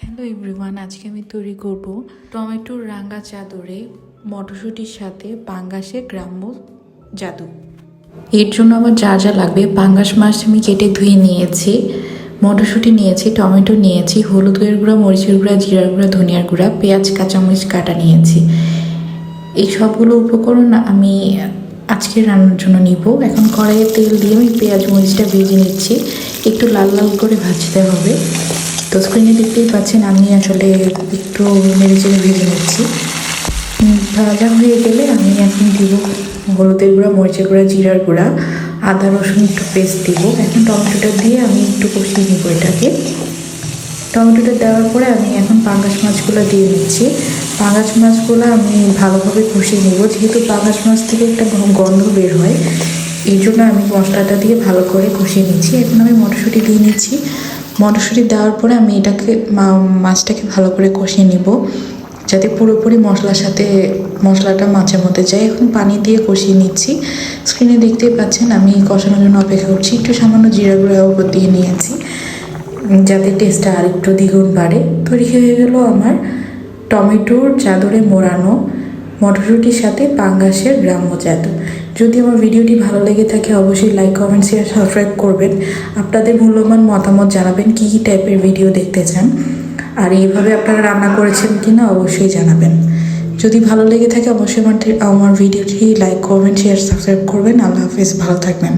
Hello everyone, আজকে আমি তৈরি করব টমেটোর রাঙা চাদরে মটরশুঁটির সাথে পাঙ্গাসের গ্রাম্য জাদু। এর জন্য আমার যা যা লাগবে, পাঙ্গাস মাছ আমি কেটে ধুয়ে নিয়েছি, মটরশুঁটি নিয়েছি, টমেটো নিয়েছি, হলুদের গুঁড়া, মরিচের গুঁড়া, জিরার গুঁড়া, ধনিয়ার গুঁড়া, পেঁয়াজ কাঁচামরিচ কাটা নিয়েছি। এই সবগুলো উপকরণ আমি আজকে রান্নার জন্য নিব। এখন কড়াইয়ে তেল দিয়ে আমি পেঁয়াজ মরিচটা ভেজে নিচ্ছি, একটু লাল লাল করে ভাজতে হবে। তো স্ক্রিনে দেখতেই পাচ্ছেন আমি আসলে একটু নেড়ে চেড়ে ভেজে নিচ্ছি। ভাজা হয়ে গেলে আমি এখন দিব হলুদের গুঁড়া, মরিচের গুঁড়া, জিরার গুঁড়া, আদা রসুন একটু পেস্ট দিব। এখন টমেটোটা দিয়ে আমি একটু কষিয়ে নিব এটাকে। টমেটোটা দেওয়ার পরে আমি এখন পাঙ্গাস মাছগুলো দিয়ে নিচ্ছি। পাঙ্গাস মাছগুলো আমি ভালোভাবে কষিয়ে নেব, যেহেতু পাঙ্গাস মাছ থেকে একটা গন্ধ বের হয়, এই জন্য আমি মশলাটা দিয়ে ভালো করে কষিয়ে নিচ্ছি। এখন আমি মটরশুঁটি দিয়ে নিচ্ছি। মটরশুঁটি দেওয়ার পরে আমি এটাকে মাছটাকে ভালো করে কষিয়ে নিব, যাতে পুরোপুরি মশলাটা মাছের মধ্যে যায়। এখন পানি দিয়ে কষিয়ে নিচ্ছি। স্ক্রিনে দেখতেই পাচ্ছেন আমি কষানোর জন্য অপেক্ষা করছি। একটু সামান্য জিরা গুঁড়া উপর দিয়ে নিয়েছি, যাতে টেস্টটা আর একটু দ্বিগুণ বাড়ে। তৈরি হয়ে গেল আমার টমেটোর চাদরে মোড়ানো মটরশুঁটির সাথে পাঙ্গাসের গ্রাম্য জাদু। যদি আমার ভিডিওটি ভালো লেগে থাকে অবশ্যই লাইক, কমেন্ট, শেয়ার, সাবস্ক্রাইব করবেন। আপনাদের মূল্যবান মতামত জানাবেন কী কী টাইপের ভিডিও দেখতে চান, আর এইভাবে আপনারা রান্না করেছেন কি না অবশ্যই জানাবেন। যদি ভালো লেগে থাকে অবশ্যই আমার ভিডিওটি লাইক, কমেন্ট, শেয়ার, সাবস্ক্রাইব করবেন। আল্লাহ হাফিজ, ভালো থাকবেন।